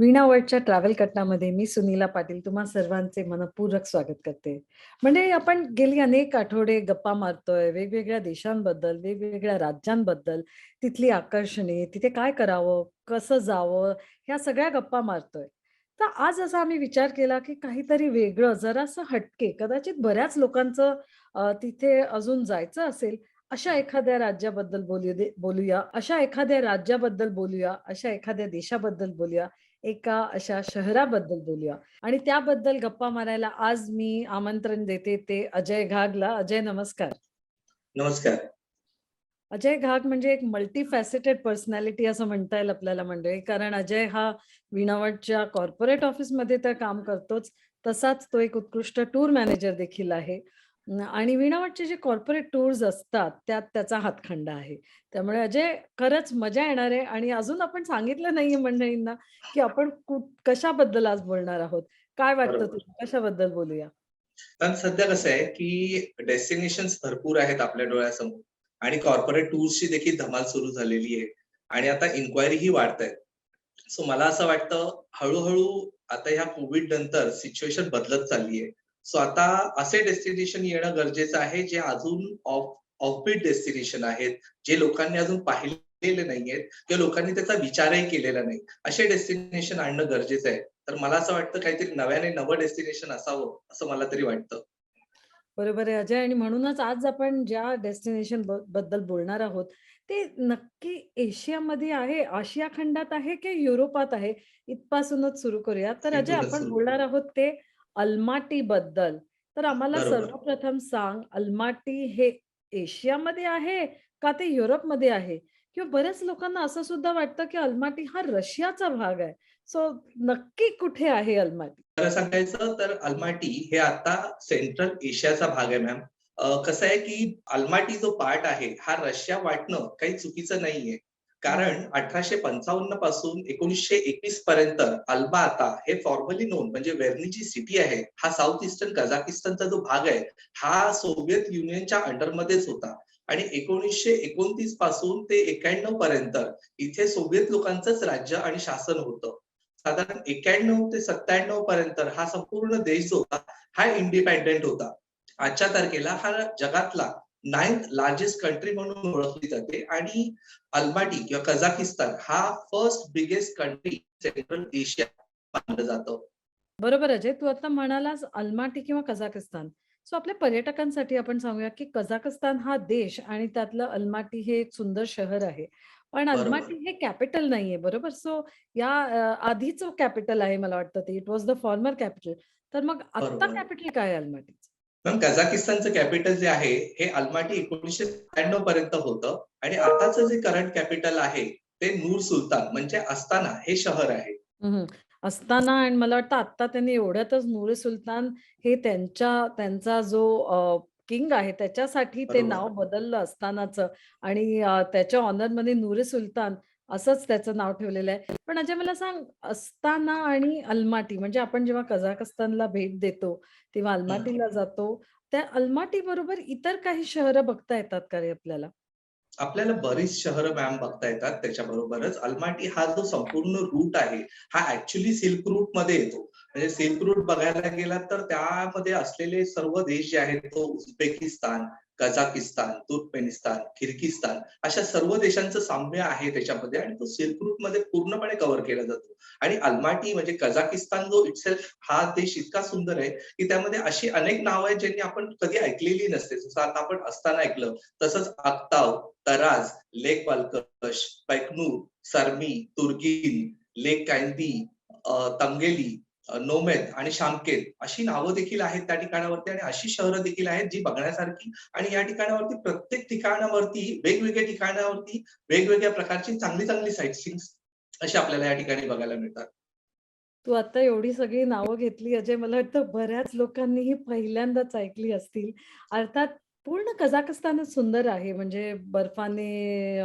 वीणावरच्या travel कट्टामध्ये मी सुनीला पाटील तुम्हा सर्वांचे मनःपूर्वक स्वागत करते. म्हणजे आपण गेली अनेक आठवडे गप्पा मारतोय वेगवेगळ्या देशांबद्दल, वेगवेगळ्या राज्यांबद्दल, तिथली आकर्षणे, तिथे काय करावं, कसं जावं, ह्या सगळ्या गप्पा मारतोय. तर आज असा आम्ही विचार केला, की काहीतरी वेगळं, जरासं हटके, कदाचित बऱ्याच लोकांचं तिथे अजून जायचं असेल, अशा एखाद्या राज्याबद्दल बोलूया, अशा एखाद्या राज्याबद्दल बोलूया, अशा एखाद्या देशाबद्दल बोलूया. एका अशा शहराबद्दल बोलूया आणि त्याबद्दल गप्पा मारायला आज मी आमंत्रण देते ते अजय घागला. अजय नमस्कार. नमस्कार. अजय घाग म्हणजे एक मल्टी फॅसेटेड पर्सनॅलिटी असं म्हणता येईल आपल्याला म्हणजे कारण अजय हा विणावटच्या कॉर्पोरेट ऑफिसमध्ये तर काम करतोच, तसाच तो एक उत्कृष्ट टूर मॅनेजर देखील आहे. आणि विणावटचे जे कॉर्पोरेट टूर्स असतात, त्यात त्याचा हातखंडा आहे. त्यामुळे अजय खरंच मजा येणार आहे आणि अजून आपण सांगितलं नाहीये मंडळींना, की आपण कशाबद्दल आज बोलणार आहोत. काय वाटतं बरोबर. तुला कशाबद्दल बोलूया? कारण सध्या कसं आहे, की डेस्टिनेशन्स भरपूर आहेत आपल्या डोळ्यासमोर आणि कॉर्पोरेट टूर्सची देखील धमाल सुरू झालेली आहे आणि आता इन्क्वायरीही वाढतायत. सो मला असं वाटतं, हळू-हळू आता ह्या कोव्हिड नंतर सिच्युएशन बदलत चालली आहे. सो आता असे डेस्टिनेशन येणं गरजेचं आहे, जे अजून ऑफबीट डेस्टिनेशन आहेत, जे लोकांनी अजून पाहिलेले नाहीयेत किंवा लोकांनी त्याचा विचारही केलेला नाही. असे डेस्टिनेशन आणणं गरजेचं आहे. तर मला असं वाटतं काहीतरी नव्याने नवं डेस्टिनेशन असावं, असं मला तरी वाटतं. बरोबर आहे अजय आणि म्हणूनच आज आपण ज्या डेस्टिनेशन बद्दल बोलणार आहोत, ते नक्की एशियामध्ये आहे, आशिया खंडात आहे की युरोपात आहे? इथपासूनच सुरू करूया. तर अजय इथूनच आपण सुरू बोलणार करू. आहोत ते अल्माटीबद्दल. तर आम्हाला बरोबर. सर्वप्रथम सांग, अल्माटी हे एशियामध्ये आहे का ते युरोपमध्ये आहे? किंवा बऱ्याच लोकांना असं सुद्धा वाटतं की अल्माटी हा रशियाचा भाग आहे. सो नक्की कुठे आहे अल्माटी? खरं सांगायचं तर अल्माटी हे आता सेंट्रल एशियाचा भाग आहे मॅम. कसं आहे की अल्माटी जो पार्ट आहे, हा रशिया वाटणं काही चुकीचं नाहीये. हं, कारण 1855 पासून 1921 पर्यंत अल्बा आता हे फॉर्मली नोन म्हणजे वेर्नी जी सिटी आहे, हा साउथ ईस्टर्न कझाकिस्तानचा जो भाग आहे, हा सोव्हिएत युनियनच्या अंडरमध्येच होता. आणि 1929 पासून ते 91 पर्यंत इथे सोव्हिएत लोकांचंच राज्य आणि शासन होतं. साधारण 91 ते 97 पर्यंत हा संपूर्ण देश जो होता, हा इंडिपेंडंट होता. आजच्या तारखेला हा जगातला 9th लार्जेस्ट कंट्री म्हणून ओळखली जाते आणि अल्माटी किंवा कझाकिस्तान हा first biggest country central Asia मानलं जातं. बरोबर अजय. तू आता म्हणालास अल्माटी किंवा कझाकस्तान. सो आपल्या पर्यटकांसाठी आपण सांगूया, की कझाकस्तान हा देश आणि त्यातलं अल्माटी हे एक सुंदर शहर आहे. पण बरोबर, अल्माटी हे कॅपिटल नाहीये, बरोबर? सो या आधीचं कॅपिटल आहे मला वाटतं ते. It was the former capital. तर मग आत्ता बरोबर. कॅपिटल काय आहे अल्माटीचं? मग कझाकिस्तानचं कॅपिटल जे आहे, हे अल्माटी 1997 पर्यंत होतं आणि आताचं जे करंट कॅपिटल आहे, ते नूर सुलतान म्हणजे अस्ताना हे शहर आहे. हं, असताना आणि मला वाटतं आत्ता त्यांनी एवढ्यातच नूर सुलतान हे त्यांचा जो किंग आहे त्याच्यासाठी ते नाव बरोबर. बदललं असतानाचं आणि त्याच्या ऑनरमध्ये नूर सुलतान असंच त्याचं नाव ठेवलेलं आहे. पण अजय मला सांग अस्ताना आणि अल्माटी म्हणजे आपण जेव्हा कझाकस्तानला भेट देतो, तेव्हा हं. अल्माटीला जातो. त्या अल्माटी बरोबर इतर काही शहरं बघता येतात का रे आपल्याला? आपल्याला बरीच शहरं मॅम बघता येतात. त्याच्याबरोबरच अल्माटी हा जो संपूर्ण रूट आहे, हा ॲक्चुअली सिल्क रूटमध्ये येतो. म्हणजे सिल्क रूट बघायला गेलात तर त्यामध्ये असलेले सर्व देश जे आहेत, तो उझबेकिस्तान, कझाकिस्तान, तुर्कमेनिस्तान, किर्गिस्तान अशा सर्व देशांचं साम्य आहे त्याच्यामध्ये आणि तो सिल्क रूटमध्ये पूर्णपणे कव्हर केला जातो. आणि अल्माटी म्हणजे कझाकिस्तान जो इटसेल्फ हा देश इतका सुंदर आहे, की त्यामध्ये अशी अनेक नावं आहेत, ज्यांनी आपण कधी ऐकलेली नसते. जसं आता आपण अस्ताना ऐकलं, तसंच अक्ताव, तराज, लेक बाल्कश, पैकनूर, सरमी, तुर्गिन, लेक कायंदी, तंगेली, नोमेद आणि शामकेत अशी नावं देखील आहेत त्या ठिकाणावरती आणि अशी शहरं देखील आहेत जी बघण्यासारखी आणि या ठिकाणावरती प्रत्येक ठिकाणावरती वेगवेगळ्या ठिकाणावरती वेगवेगळ्या प्रकारची चांगली चांगली साईट सीइंग्स अशी आपल्याला या ठिकाणी बघायला मिळतात. तू आता एवढी सगळी नावं घेतली अजय, मला वाटतं बऱ्याच लोकांनी ही पहिल्यांदाच ऐकली असतील. अर्थात पूर्ण कझाकस्तानच सुंदर आहे. म्हणजे बर्फाने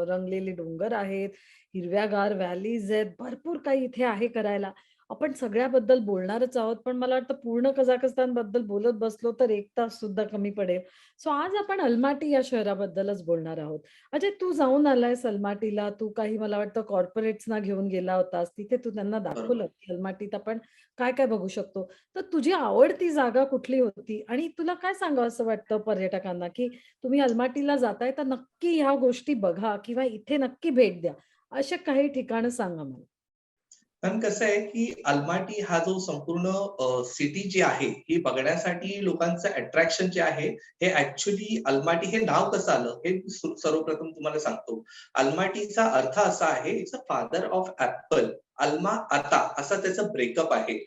रंगलेले डोंगर आहेत, हिरव्यागार व्हॅलीज आहेत, भरपूर काही इथे आहे करायला. आपण सगळ्याबद्दल बोलणारच आहोत, पण मला वाटतं पूर्ण कझाकस्तान बद्दल बोलत बसलो तर 1 तास सुद्धा कमी पडेल. सो आज आपण अल्माटी या शहराबद्दलच बोलणार आहोत. अजय, तू जाऊन आलायस अल्माटीला. तू काही मला वाटतं कॉर्पोरेट्सना घेऊन गेला होतास. तिथे तू त्यांना दाखवलं, बरोबर. की अल्माटीत आपण काय-काय बघू शकतो. तर तुझी आवडती जागा कुठली होती? आणि तुला काय सांगावसं वाटतं पर्यटकांना, की तुम्ही अल्माटीला जाताय तर नक्की ह्या गोष्टी बघा किंवा इथे नक्की भेट द्या. असे काही ठिकाणं सांगा मला? पण कसं आहे, की अलमाटी हा जो संपूर्ण सिटी जी आहे, ही बघण्यासाठी लोकांचं अट्रॅक्शन जे आहे, हे ॲक्चुअली अलमाटी हे नाव कसं आलं, हे मी सर्वप्रथम तुम्हाला सांगतो. अलमाटीचा अर्थ असा आहे, it's a father of apple. अल्मा आता असा त्याचा ब्रेकअप आहे.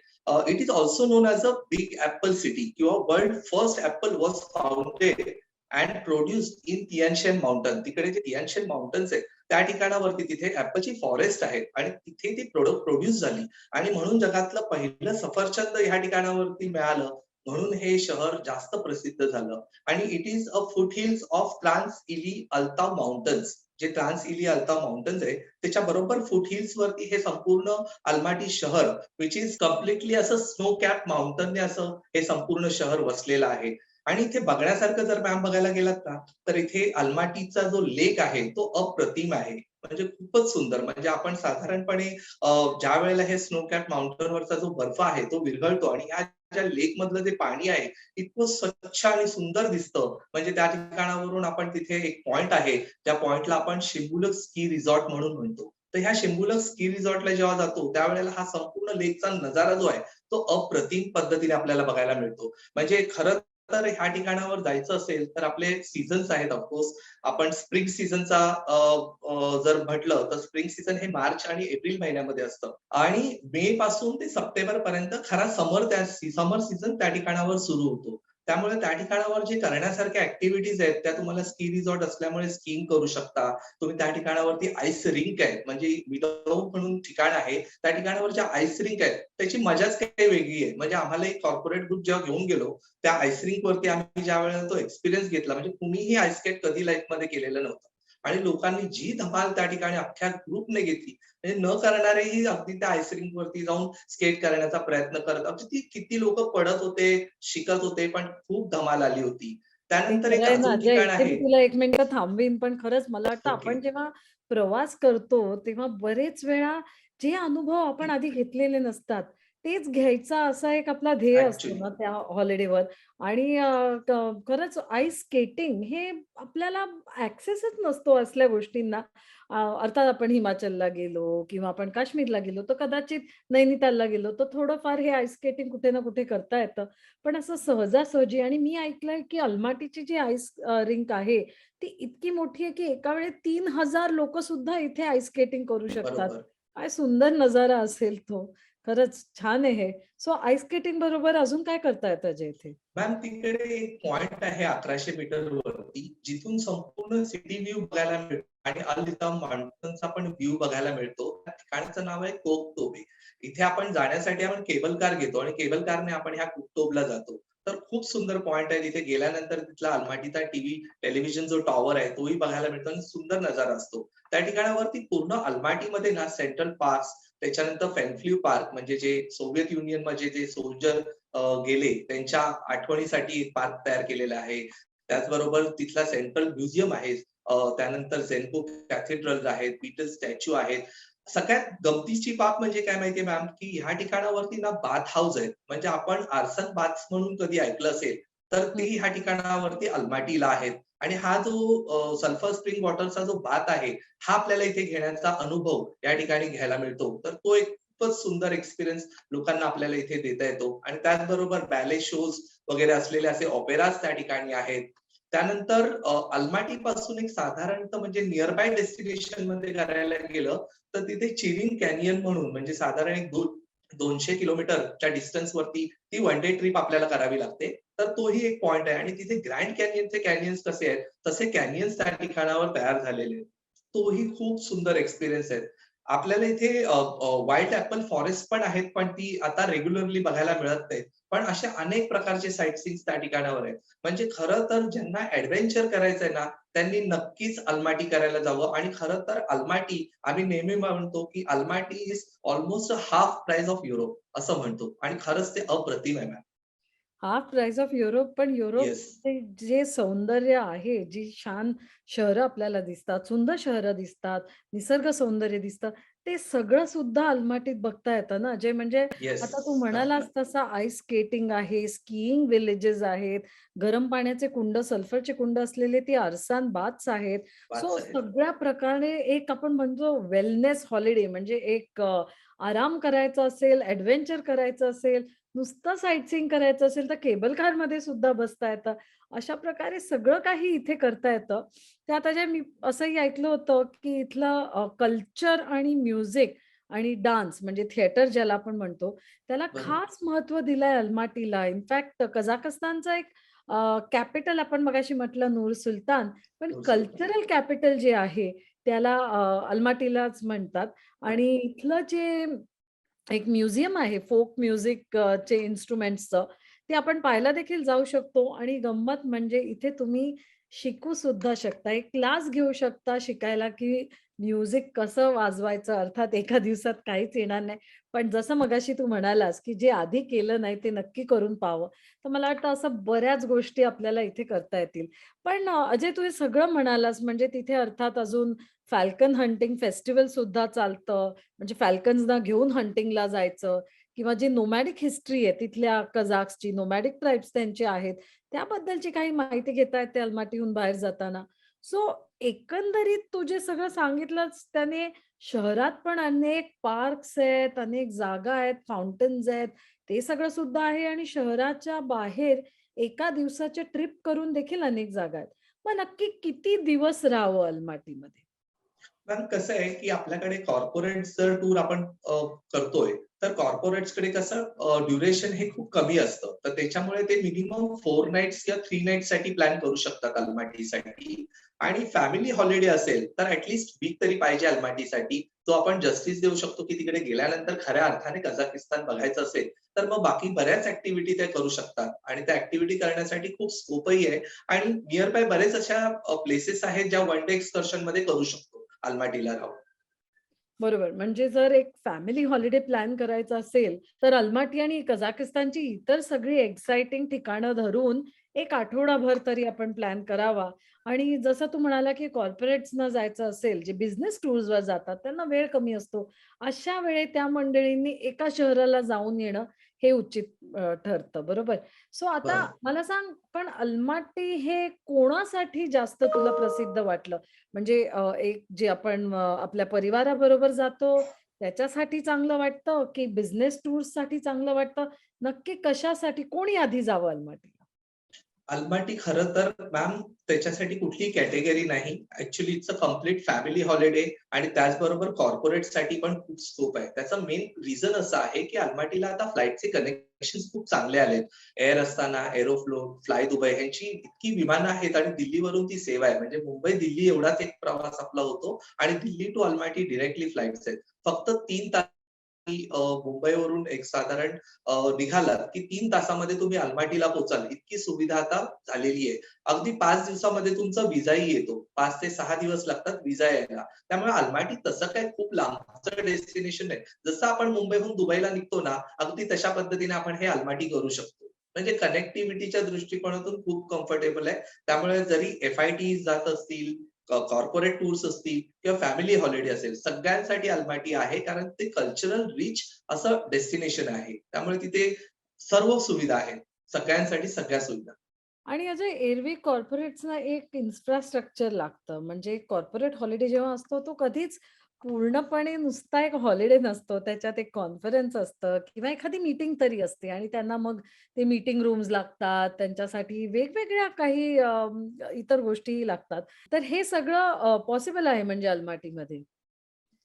It is also known as a big apple city किंवा world first apple was founded and produced in Tianshan mountain. तिकडे जे तियानशेन माउंटन्स आहेत, त्या ठिकाणावरती तिथे ॲपलची फॉरेस्ट आहे आणि तिथे ती प्रोडक्ट प्रोड्यूस झाली आणि म्हणून जगातलं पहिलं सफरचंद ह्या ठिकाणावरती मिळालं. म्हणून हे शहर जास्त प्रसिद्ध झालं आणि it is a foothills of Trans Ili Alatau mountains. जे ट्रान्स इली अल्ताव माउंटन्स आहे, त्याच्या बरोबर फूट हिल्स वरती हे संपूर्ण अलमाटी शहर विच इज कम्प्लिटली असं स्नो कॅप माउंटनने असं हे संपूर्ण शहर वसलेलं आहे. आणि इथे बघण्यासारखं जर मॅम बघायला गेलात ना, तर इथे अलमाटीचा जो लेक आहे तो अप्रतिम आहे. म्हणजे खूपच सुंदर. म्हणजे आपण साधारणपणे ज्या वेळेला हे स्नो कॅप माउंटनवरचा जो बर्फ आहे तो विरघळतो आणि ह्या ज्या लेक मधलं जे पाणी आहे इतकं स्वच्छ आणि सुंदर दिसतं. म्हणजे त्या ठिकाणावरून आपण तिथे एक पॉइंट आहे, त्या पॉइंटला आपण शिंबुलक स्की रिसॉर्ट म्हणून म्हणतो. तर ह्या शिंबुलक स्की रिसॉर्टला जेव्हा जातो त्यावेळेला हा संपूर्ण लेकचा नजारा जो आहे तो अप्रतिम पद्धतीने आपल्याला बघायला मिळतो. म्हणजे खरं तर ह्या ठिकाणावर जायचं असेल तर आपले सीझन्स आहेत ऑफकोर्स. आपण स्प्रिंग सीझनचा जर म्हटलं तर स्प्रिंग सीझन हे मार्च आणि एप्रिल महिन्यामध्ये असतं आणि मे पासून ते सप्टेंबर पर्यंत खरा समर सीझन त्या ठिकाणावर सुरू होतो. त्यामुळे त्या ठिकाणावर जे करण्यासारख्या ऍक्टिव्हिटीज आहेत त्या तुम्हाला स्की रिसॉर्ट असल्यामुळे स्कीइंग करू शकता. तुम्ही त्या ठिकाणावरती आईस रिंक आहेत म्हणजे विदाऊट म्हणून ठिकाण आहे. त्या ठिकाणावर ज्या आईस रिंक आहेत त्याची मजाच काही वेगळी आहे. म्हणजे आम्हाला एक कॉर्पोरेट ग्रुप जेव्हा घेऊन गेलो त्या आईस रिंक वरती आम्ही ज्या वेळेला तो एक्सपिरियन्स घेतला म्हणजे कुणीही आईस स्केट कधी लाईफमध्ये केलेलं नव्हतं. आणि लोकांनी जी धमाल त्या ठिकाणी अख्ख्या ग्रुपने घेतली म्हणजे न करणारेही अगदी त्या आईस रिंक वरती जाऊन स्केट करण्याचा प्रयत्न करत. अगदी किती लोक पडत होते, शिकत होते, पण खूप धमाल आली होती. ते त्यानंतर खरं एक आहे ना अजून अजय, ठिकाण इथे आहे. मी तुला 1 मिनिटं थांबवीन. पण खरंच मला वाटतं ओके. आपण जेव्हा प्रवास करतो, तेव्हा बरेच वेळा जे अनुभव आपण आधी घेतलेले नसतात, तेच घ्यायचा असा एक आपला ध्येय असतो ऍक्च्युली ना त्या हॉलिडेवर. आणि खरंच आईस स्केटिंग हे आपल्याला ॲक्सेसच नसतो असल्या गोष्टींना. अर्थात आपण हिमाचलला गेलो किंवा आपण काश्मीरला गेलो, तर कदाचित नैनितालला गेलो, तर थोडंफार हे आईस स्केटिंग कुठे ना कुठे करता येतं. पण असं सहजासहजी आणि मी ऐकलंय, की अल्माटीची जी आईस रिंक आहे, ती इतकी मोठी आहे, की एका वेळी 3000 लोकं सुद्धा इथे आईस स्केटिंग करू शकतात. बरोबर. काय सुंदर नजारा असेल तो. खरंच छान आहे हे. सो आईस स्केटिंग बरोबर अजून काय करता येतं अजय इथे? मॅम तिकडे एक पॉइंट आहे 1100 मीटर वरती जिथून संपूर्ण सिटी व्ह्यू बघायला मिळतो आणि अल माउंटनचा पण व्ह्यू बघायला मिळतो. त्या ठिकाणाचं नाव आहे कोकतोबे. इथे आपण जाण्यासाठी आपण केबल कार घेतो आणि केबल कारने आपण ह्या कोकतोबला जातो. तर खूप सुंदर पॉइंट आहे. तिथे गेल्यानंतर तिथला अलमाटीचा टेलिव्हिजन जो टॉवर आहे तोही बघायला मिळतो आणि सुंदर नजारा असतो. त्या ठिकाणावरती पूर्ण अलमाटीमध्ये ना सेंट्रल पार्क, त्याच्यानंतर फेनफ्ल्यू पार्क म्हणजे जे सोव्हिएत युनियन मध्ये जे सोल्जर गेले त्यांच्या आठवणीसाठी एक पार्क तयार केलेला आहे. त्याचबरोबर तिथला सेंट्रल म्युझियम आहे. त्यानंतर झेन्को कॅथेड्रल आहेत, बीटल स्टॅच्यू आहेत. सगळ्यात गमतीची बाब म्हणजे काय माहितीये मॅम, की ह्या ठिकाणावरती ना बाथ हाऊस आहेत. म्हणजे आपण आर्सन बाथ्स म्हणून कधी ऐकलं असेल, तर हं. ते ह्या ठिकाणावरती अलमाटीला आहेत. आणि हा जो सल्फर स्प्रिंग वॉटरचा जो बाथ आहे, हा आपल्याला इथे घेण्याचा अनुभव या ठिकाणी घ्यायला मिळतो. तर तो एक खूपच सुंदर एक्सपिरियन्स लोकांना आपल्याला इथे देता येतो आणि त्याचबरोबर बॅले शोज वगैरे असलेले असे ऑपेराज त्या ठिकाणी आहेत. त्यानंतर अलमाटी पासून एक साधारणतः म्हणजे नियर बाय डेस्टिनेशन मध्ये करायला गेलं तर तिथे चिरिंग कॅनियन म्हणून म्हणजे साधारण एक 200 किलोमीटरच्या डिस्टन्स वरती ती वन डे ट्रिप आपल्याला करावी लागते. तर तोही एक पॉइंट आहे आणि तिथे ग्रँड कॅनियनचे कॅनियन्स कसे आहेत तसे कॅनियन्स त्या ठिकाणावर तयार झालेले आहेत. तोही खूप सुंदर एक्सपिरियन्स आहे. आपल्याला इथे व्हाईट ॲपल फॉरेस्ट पण आहेत, पण ती आता रेग्युलरली बघायला मिळत नाहीत. पण अशा अनेक प्रकारचे साईट सीइंग्स त्या ठिकाणावर आहेत. म्हणजे खरं तर ज्यांना एडव्हेंचर करायचंय ना, त्यांनी नक्कीच अल्माटी करायला जावं. आणि खरं तर अल्माटी आम्ही नेहमी म्हणतो, की Almaty is almost half price of Europe असं म्हणतो आणि खरंच ते अप्रतिम आहे ma'am. Half price of Europe, पण येस. युरोपचे जे सौंदर्य आहे, जी छान शहरं आपल्याला दिसतात, सुंदर शहरं दिसतात, निसर्ग सौंदर्य दिसतं, ते सगळं सुद्धा अलमाटीत बघता येतं ना. जे म्हणजे येस. आता तू म्हणालास तसं आईस स्केटिंग आहे, स्कीइंग विलेजेस आहेत, गरम पाण्याचे कुंड, सल्फरचे कुंड असलेले ती अरसान बाथ्स आहेत. वाच सो आहे. सगळ्या प्रकारे एक आपण म्हणतो वेलनेस हॉलिडे म्हणजे एक आराम करायचा असेल, एडव्हेंचर करायचं असेल, नुसतं साईटसीइंग करायचं असेल तर केबल कारमध्ये सुद्धा बसता येतं. अशा प्रकारे सगळं काही इथे करता येतं. त्यात अजय मी असंही ऐकलं होतं, की इथलं कल्चर आणि म्युझिक आणि डान्स म्हणजे थिएटर ज्याला आपण म्हणतो, त्याला बरोबर. खास महत्त्व दिलंय अल्माटीला. इनफॅक्ट कझाकस्तानचं एक कॅपिटल आपण मगाशी म्हटलं नूर सुलतान, पण नूर-सुलतान. कल्चरल कॅपिटल जे आहे त्याला अल्माटीलाच म्हणतात आणि इथलं जे एक म्युझियम आहे फोक म्युझिक चे इन्स्ट्रुमेंट्सचं. ते आपण पाहायला देखील जाऊ शकतो आणि गंमत म्हणजे इथे तुम्ही शिकू सुद्धा शकता. एक क्लास घेऊ शकता शिकायला, की म्युझिक कसं वाजवायचं. अर्थात एका दिवसात काहीच येणार नाही. पण जसं मगाशी तू म्हणालास, की जे आधी केलं नाही ते नक्की करून पाहावं. तर मला वाटतं असं बऱ्याच गोष्टी आपल्याला इथे करता येतील. पण अजय तू हे सगळं म्हणालास म्हणजे तिथे अर्थात अजून फाल्कन हंटिंग फेस्टिव्हल सुद्धा चालतं. म्हणजे फॅल्कन्सना घेऊन हंटिंगला जायचं किंवा जी नोमॅडिक हिस्ट्री आहे तिथल्या कझाक्सची, नोमॅडिक ट्राइब्स त्यांचे आहेत, त्याबद्दलची काही माहिती घेता येते अल्माटीहून बाहेर जाताना. सो एकंदरीत तू जे सगळं सांगितलंस त्याने शहरात पण अनेक पार्क्स आहेत, अनेक जागा आहेत, फाउंटन्स आहेत, ते सगळं सुद्धा आहे आणि शहराच्या बाहेर एका दिवसाच्या ट्रिप करून देखील अनेक जागा आहेत. मग नक्की किती दिवस राहावं अल्माटीमध्ये? मॅम कसं आहे, की आपल्याकडे कॉर्पोरेट जर टूर आपण करतोय, तर कॉर्पोरेट्सकडे कसं ड्युरेशन हे खूप कमी असतं. तर त्याच्यामुळे ते मिनिमम 4 नाईट्स किंवा 3 नाईट्ससाठी प्लॅन करू शकतात अल्माटीसाठी. आणि फॅमिली हॉलिडे असेल, तर ॲटलीस्ट वीक तरी पाहिजे अल्माटीसाठी. जो आपण जस्टिस देऊ शकतो, की तिकडे गेल्यानंतर खऱ्या अर्थाने कझाकिस्तान बघायचं असेल, तर मग बाकी बऱ्याच ॲक्टिव्हिटी ते करू शकतात आणि त्या ॲक्टिव्हिटी करण्यासाठी खूप स्कोपही आहे आणि निअर बाय बरेच अशा प्लेसेस आहेत, ज्या वन डे एक्सकर्शनमध्ये करू शकतो. अल्माटीला राहून. बरोबर. म्हणजे जर एक फॅमिली हॉलिडे प्लॅन करायचा असेल, तर अल्माटी आणि कझाकिस्तानची इतर सगळी एक्साइटिंग ठिकाणं धरून एक आठवडाभर तरी आपण प्लॅन करावा. आणि जसं तू म्हणाला, की कॉर्पोरेट्सना जायचं असेल, जे बिझनेस टूर्सवर जातात, त्यांना वेळ कमी असतो. अशा वेळी त्या मंडळींनी एका शहराला जाऊन येणं हे उचित ठरतं. बरोबर. सो आता बरोबर. मला सांग, पण अल्माटी हे कोणासाठी जास्त तुला प्रसिद्ध वाटलं? म्हणजे एक जे आपण आपल्या परिवाराबरोबर जातो त्याच्यासाठी चांगलं वाटतं, की बिझनेस टूर्ससाठी चांगलं वाटतं? नक्की कशासाठी कोणी आधी जावं अल्माटीला? अल्माटी खरं तर मॅम त्याच्यासाठी कुठलीही कॅटेगरी नाही. Actually it's a complete family holiday आणि त्याचबरोबर कॉर्पोरेटसाठी पण खूप स्कोप आहे. त्याचं मेन रिझन असं आहे, की अल्माटीला आता फ्लाइटचे कनेक्शन्स खूप चांगले आलेत. Air Astana, Aeroflot, fly Dubai ह्यांची इतकी विमानं आहेत आणि दिल्लीवरून ती सेवा आहे. म्हणजे मुंबई-दिल्ली एवढाच एक प्रवास आपला होतो आणि Delhi to Almaty directly flights आहेत. फक्त 3 तास मुंबईवरून एक साधारण निघालात, की 3 तासामध्ये तुम्ही अल्माटीला पोहोचाल. इतकी सुविधा आता झालेली आहे. अगदी 5 दिवसामध्ये तुमचा व्हिसाही येतो. 5 ते 6 दिवस लागतात व्हिसा यायला. त्यामुळे अल्माटी तसं काही खूप लांबचं डेस्टिनेशन आहे. जसं आपण मुंबईहून दुबईला निघतो ना, अगदी तशा पद्धतीने आपण हे अल्माटी करू शकतो. म्हणजे कनेक्टिव्हिटीच्या दृष्टिकोनातून खूप कम्फर्टेबल आहे. त्यामुळे जरी एफ-आय-टी जात असतील, कॉर्पोरेट टूर्स असतील किंवा फॅमिली हॉलिडे असेल, सगळ्यांसाठी अल्माटी आहे. कारण ते कल्चरल रिच असं डेस्टिनेशन आहे. त्यामुळे तिथे सर्व सुविधा आहेत. सगळ्यांसाठी सगळ्या सुविधा. आणि अजय एरवी कॉर्पोरेट्सना एक इन्फ्रास्ट्रक्चर लागतं. म्हणजे कॉर्पोरेट हॉलिडे जेव्हा असतो तो कधीच पूर्णपणे नुसता एक हॉलिडे नसतो. त्याच्यात एक कॉन्फरन्स असतं किंवा एखादी मीटिंग तरी असते आणि त्यांना मग ते मीटिंग रूम्स लागतात. त्यांच्यासाठी वेगवेगळ्या काही इतर गोष्टीही लागतात. तर हे सगळं पॉसिबल आहे म्हणजे अल्माटीमध्ये.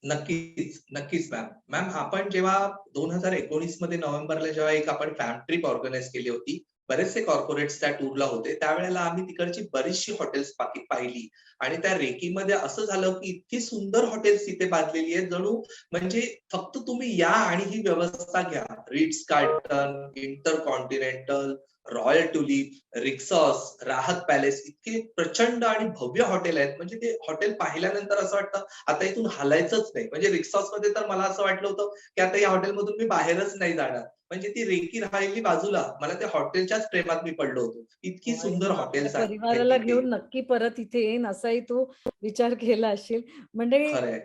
नक्कीच, नक्कीच मॅम. मॅम आपण जेव्हा 2019 मध्ये नोव्हेंबरला जेव्हा एक आपण फॅम ट्रिप ऑर्गनाइज केली होती. बरेचसे कॉर्पोरेट्स त्या टूरला होते. त्यावेळेला आम्ही तिकडची बरीचशी हॉटेल्स पाहिली आणि त्या रेकीमध्ये असं झालं, की इतकी सुंदर हॉटेल्स तिथे बांधलेली आहेत. जणू म्हणजे फक्त तुम्ही या आणि ही व्यवस्था घ्या. Ritz Carlton, InterContinental Royal Tulip, Rixos, Rahat palace इतके प्रचंड आणि भव्य हॉटेल आहेत. म्हणजे ते हॉटेल पाहिल्यानंतर असं वाटतं आता इथून हालायचंच नाही. म्हणजे रिक्सॉसमध्ये तर मला असं वाटलं होतं, की आता या हॉटेलमधून मी बाहेरच नाही जाणार. म्हणजे ती रेकी राहिली बाजूला. मला त्या हॉटेलच्याच प्रेमात मी पडलो होतो. इतकी हो, आणि सुंदर मग आपल्या हॉटेल्स आहेत परिवाराला तिथे. घेऊन नक्की परत इथे येईन असाही तू विचार केला असशील. म्हणजे खरंय.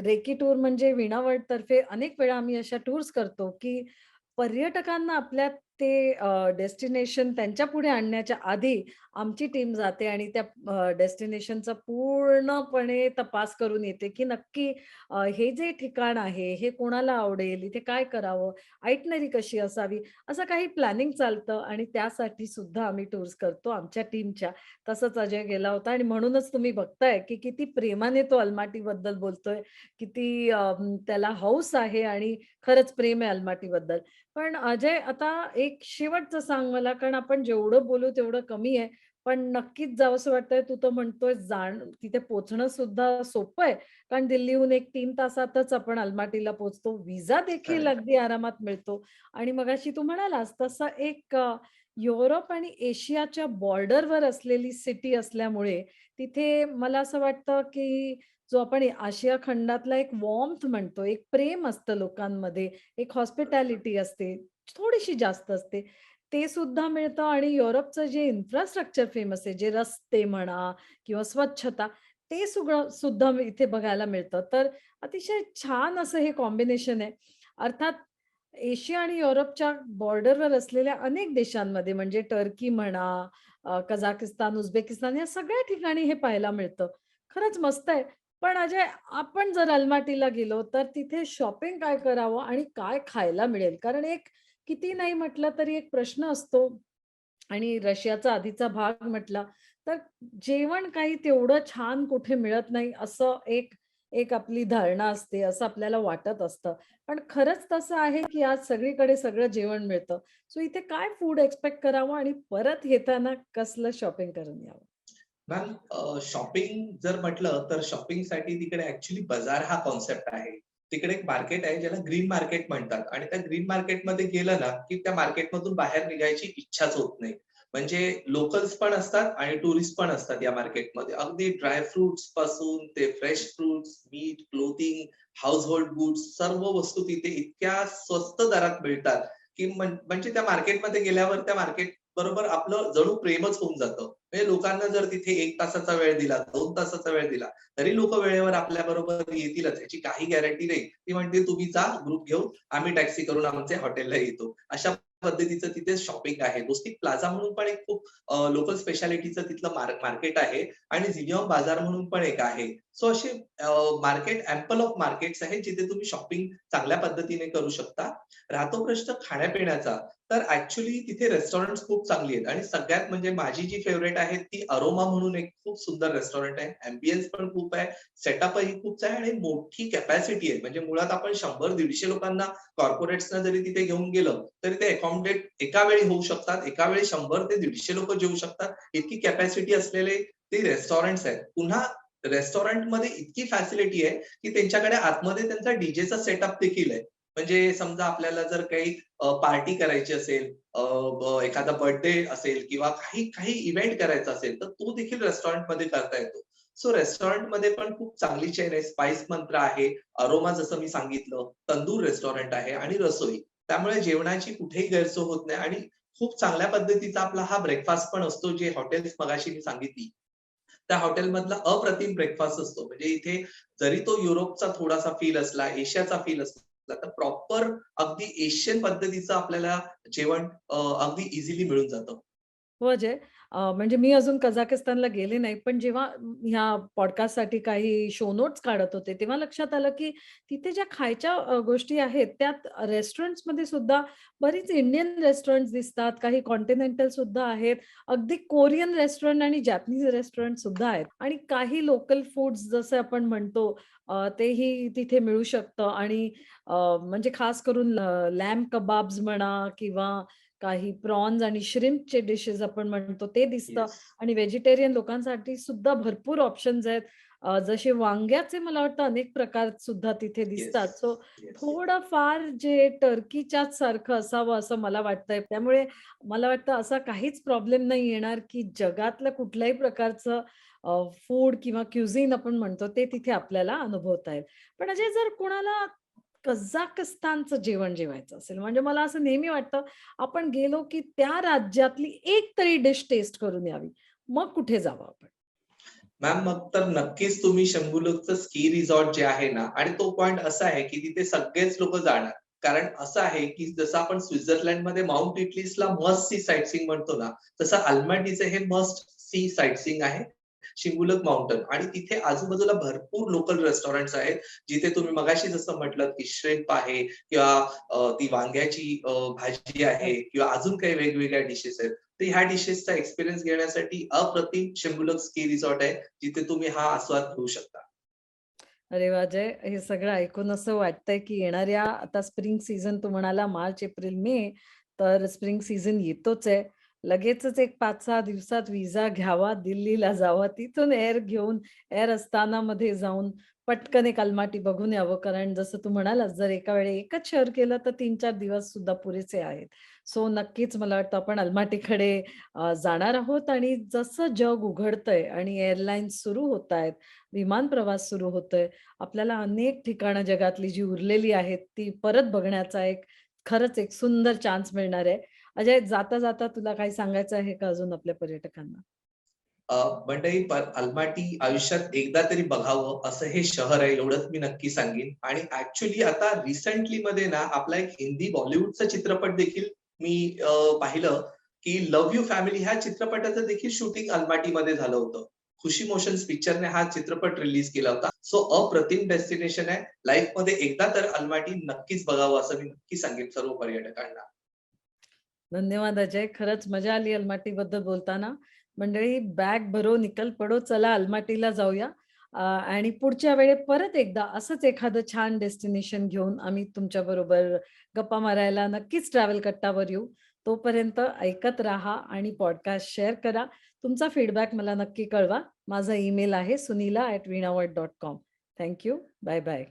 रेकी टूर म्हणजे वीणावळ तर्फे अनेक वेळा आम्ही अशा टूर्स करतो, की पर्यटकांना आपल्या ते डेस्टिनेशन त्यांच्या पुढे आणण्याच्या आधी आमची टीम जाते आणि त्या डेस्टिनेशनचा पूर्णपणे तपास करून येते, की नक्की हे जे ठिकाण आहे, हे कोणाला आवडेल, इथे काय करावं, आयटनरी कशी असावी, असं काही प्लॅनिंग चालतं आणि त्यासाठी सुद्धा आम्ही टूर्स करतो आमच्या टीमच्या. तसंच अजय गेला होता आणि म्हणूनच तुम्ही बघताय, की किती प्रेमाने तो अलमाटीबद्दल बोलतोय, किती त्याला हौस आहे आणि खरंच प्रेम आहे अलमाटीबद्दल. पण अजय आता एक शेवटचं सांग मला, कारण आपण जेवढं बोलू तेवढं कमी आहे. पण नक्कीच जावंसं वाटतंय. तू तर म्हणतोय तिथे पोहोचणं सुद्धा सोपं आहे. कारण दिल्लीहून एक 3 तासातच आपण अलमाटीला पोहोचतो. व्हिसा देखील खरंय. अगदी आरामात मिळतो. आणि मगाशी तू म्हणालास तसं एक युरोप आणि एशियाच्या बॉर्डरवर असलेली सिटी असल्यामुळे तिथे मला असं वाटतं, की जो आपण आशिया खंडातला एक वॉर्म्थ म्हणतो, एक प्रेम असतं लोकांमध्ये, एक हॉस्पिटॅलिटी असते, थोडीशी जास्त असते. ते सुद्धा मिळतं आणि युरोपचं जे इन्फ्रास्ट्रक्चर फेमस आहे, जे रस्ते म्हणा किंवा स्वच्छता, ते सगळं सुद्धा इथे बघायला मिळतं. तर अतिशय छान असं हे कॉम्बिनेशन आहे. अर्थात एशिया आणि युरोपच्या बॉर्डरवर असलेल्या अनेक देशांमध्ये म्हणजे टर्की म्हणा, कझाकिस्तान, उझबेकिस्तान या सगळ्या ठिकाणी हे पाहायला मिळतं. खरंच मस्त आहे. पण अजय, आपण जर अल्माटीला गेलो, तर तिथे शॉपिंग काय करावं आणि काय खायला मिळेल? कारण एक किती नाही म्हटलं तरी एक प्रश्न असतो आणि रशियाचा आधीचा भाग म्हटला, तर जेवण काही तेवढं छान कुठे मिळत नाही असं एक एक आपली धारणा असते, असं आपल्याला वाटत असतं. पण खरंच तसं आहे, की आज सगळीकडे सगळं जेवण मिळतं. सो इथे काय फूड एक्सपेक्ट करावं आणि परत येताना कसलं शॉपिंग करून यावं? मॅम शॉपिंग जर म्हटलं तर शॉपिंगसाठी तिकडे ॲक्चुअली बाजार हा कॉन्सेप्ट आहे. तिकडे एक मार्केट आहे ज्याला ग्रीन मार्केट म्हणतात आणि त्या ग्रीन मार्केटमध्ये गेलं ना, की त्या मार्केटमधून बाहेर निघायची इच्छाच होत नाही. म्हणजे लोकल्स पण असतात आणि टुरिस्ट पण असतात या मार्केटमध्ये. अगदी ड्राय फ्रुट्स पासून ते fresh fruits, meat, clothing, household goods सर्व वस्तू तिथे इतक्या स्वस्त दरात मिळतात, की म्हणजे त्या मार्केटमध्ये गेल्यावर त्या मार्केट बरोबर आपलं जणू प्रेमच होऊन जातं. म्हणजे लोकांना जर तिथे 1 तासाचा वेळ दिला, 2 तासाचा वेळ दिला, तरी लोकं वेळेवर आपल्या बरोबर येतीलच याची काही गॅरंटी नाही. ती म्हणते, "तुम्ही जा ग्रुप घेऊन, आम्ही टॅक्सी करून आमच्या हॉटेलला येतो." अशा पद्धतीचं तिथे शॉपिंग आहे. रुस्टिक प्लाझा म्हणून पण एक खूप लोकल स्पेशालिटीचं तिथलं मार्केट आहे आणि झिलियॉन बाजार म्हणून पण एक आहे. सो असे मार्केट एम्पल ऑफ मार्केट्स आहेत, जिथे तुम्ही शॉपिंग चांगल्या पद्धतीने करू शकता. राहतो प्रश्न खाण्यापिण्याचा, तर ॲक्चुअली तिथे रेस्टॉरंट्स खूप चांगली आहेत आणि सगळ्यात म्हणजे माझी जी फेव्हरेट आहे ती अरोमा म्हणून एक खूप सुंदर रेस्टॉरंट आहे. अँबियन्स पण खूप आहे, सेटअपही खूप आहे आणि मोठी कॅपॅसिटी आहे. म्हणजे मुळात आपण 100-150 लोकांना कॉर्पोरेट्सना जरी तिथे घेऊन गेलं, तरी ते अकोमोडेट एका वेळी होऊ शकतात. एका वेळी 100 ते 150 लोकं जेवू शकतात. इतकी कॅपॅसिटी असलेले ते रेस्टॉरंट्स आहेत. पुन्हा रेस्टॉरंटमध्ये इतकी फॅसिलिटी आहे, की त्यांच्याकडे आतमध्ये त्यांचा डीजेचा सेटअप देखील आहे. म्हणजे समजा आपल्याला जर काही पार्टी करायची असेल, एखादा बर्थडे असेल किंवा काही काही इव्हेंट करायचा असेल, तर तो देखील रेस्टॉरंटमध्ये करता येतो. सो रेस्टॉरंटमध्ये पण खूप चांगली चेन आहे. स्पाइस मंत्रा आहे, अरोमा जसं मी सांगितलं, तंदूर रेस्टॉरंट आहे आणि रसोई. त्यामुळे जेवणाची कुठेही गैरसोय होत नाही आणि खूप चांगल्या पद्धतीचा आपला हा ब्रेकफास्ट पण असतो, जे हॉटेल्स मगाशी मी सांगितली. त्या हॉटेलमधला अप्रतिम ब्रेकफास्ट असतो. म्हणजे इथे जरी तो युरोपचा थोडासा फील असला, एशियाचा फील असला, तर प्रॉपर अगदी एशियन पद्धतीचं आपल्याला जेवण अगदी इझिली मिळून जातं. हो अजय. म्हणजे मी अजून कझाकिस्तानला गेले नाही. पण जेव्हा ह्या पॉडकास्टसाठी काही शो नोट्स काढत होते, तेव्हा लक्षात आलं, की तिथे ज्या खायच्या गोष्टी आहेत, त्यात रेस्टॉरंट्समध्ये सुद्धा बरीच इंडियन रेस्टॉरंट्स दिसतात. काही कॉन्टिनेंटल सुद्धा आहेत. अगदी कोरियन रेस्टॉरंट आणि जॅपनीज रेस्टॉरंट सुद्धा आहेत. आणि काही लोकल फूड्स जसं आपण म्हणतो तेही तिथे मिळू शकतं आणि म्हणजे खास करून लॅम्ब कबाब्स म्हणा किंवा काही प्रॉन्स आणि श्रिम्पचे डिशेस आपण म्हणतो ते दिसतं येस. आणि व्हेजिटेरियन लोकांसाठी सुद्धा भरपूर ऑप्शन्स आहेत. जसे वांग्याचे मला वाटतं अनेक प्रकार सुद्धा तिथे येस, दिसतात. So yes, yes. थोडंफार जे टर्कीच्याच सारखं असावं असं मला वाटतंय. त्यामुळे मला वाटतं असा काहीच प्रॉब्लेम नाही येणार, की जगातल्या कुठल्याही प्रकारचं फूड किंवा क्युझिन आपण म्हणतो ते तिथे आपल्याला अनुभवता येईल. पण अजय जर कोणाला कझाकस्तानचं जेवण जेवायचं असेल, म्हणजे मला असं नेहमी वाटतं आपण गेलो, की त्या राज्यातली एक तरी डिश टेस्ट करून यावी. मग कुठे जावं आपण? मॅम मग तर नक्कीच तुम्ही शंभूलोकचं स्की रिसॉर्ट जे आहे ना आणि तो पॉइंट असा आहे की तिथे सगळेच लोक जाणार. कारण असं आहे की जसं आपण स्वित्झर्लंडमध्ये माउंट इटलिसला मस्ट सी साइटसीइंग म्हणतो ना, तसं अल्माटीचे हे मस्ट सी साइटसीइंग आहे. शिंगुलक माउंटन आणि तिथे आजूबाजूला भरपूर लोकल रेस्टॉरंट्स आहेत, जिथे तुम्ही मगाशी जसं म्हटलं की श्रिम्प आहे किंवा ती वांग्याची भाजी आहे किंवा अजून काही वेगवेगळ्या डिशेस आहेत. तर ह्या डिशेसचा एक्सपिरियन्स घेण्यासाठी अप्रतिम शंभूलक स्की रिसॉर्ट आहे, जिथे तुम्ही हा आस्वाद घेऊ शकता. अरे वाह! अजय, हे सगळं ऐकून असं वाटतंय, की येणाऱ्या आता स्प्रिंग सीझन तू म्हणाला मार्च, एप्रिल, मे तर स्प्रिंग सीझन येतोच आहे. लगेचच एक 5-6 दिवसात विजा घ्यावा, दिल्लीला जावं, तिथून एअर घेऊन एअर अस्तानामध्ये जाऊन पटकन एक अलमाटी बघून यावं. कारण जसं तू म्हणालास जर एका वेळी एकच शहर केलं तर 3-4 दिवस सुद्धा पुरेसे आहेत. सो नक्कीच मला वाटतं आपण अलमाटीकडे जाणार आहोत आणि जसं जग उघडतंय आणि एअरलाईन्स सुरू होतायत, विमान प्रवास सुरू होतोय, आपल्याला अनेक ठिकाणं जगातली जी उरलेली आहेत, ती परत बघण्याचा एक खरंच एक सुंदर चान्स मिळणार आहे. अजय, जाता-जाता तुला काही सांगायचं आहे का अजून आपल्या पर्यटकांना? अ, मंडळी अल्माटी आयुष्यात एकदा तरी बघावं असं हे शहर आहे एवढंच मी नक्की सांगेन. आणि ऍक्च्युली आता रिसेंटली मध्ये ना आपला एक हिंदी बॉलिवूडचा चित्रपट देखील मी पाहिलं की लव्ह यू फॅमिली ह्या चित्रपटाचं देखील शूटिंग अल्माटीमध्ये झालं होतं. खुशी मोशन्स पिक्चरने हा चित्रपट रिलीज केला होता. सो अप्रतिम डेस्टिनेशन आहे. लाईफ मध्ये एकदा तर अल्माटी नक्कीच बघावं असं मी नक्की सांगेन सर्व पर्यटकांना. धन्यवाद अजय. खरंच मजा आली अलमाटीबद्दल बोलताना. मंडळी बॅग भरो निकल पडो, चला अलमाटीला जाऊया. आणि पुढच्या वेळी परत एकदा असंच एखादं छान डेस्टिनेशन घेऊन आम्ही तुमच्याबरोबर गप्पा मारायला नक्कीच ट्रॅव्हल कट्टावर येऊ. तोपर्यंत ऐकत राहा आणि पॉडकास्ट शेअर करा. तुमचा फीडबॅक मला नक्की कळवा. माझा ईमेल आहे sunila@veenawat.com. Thank you. Bye bye.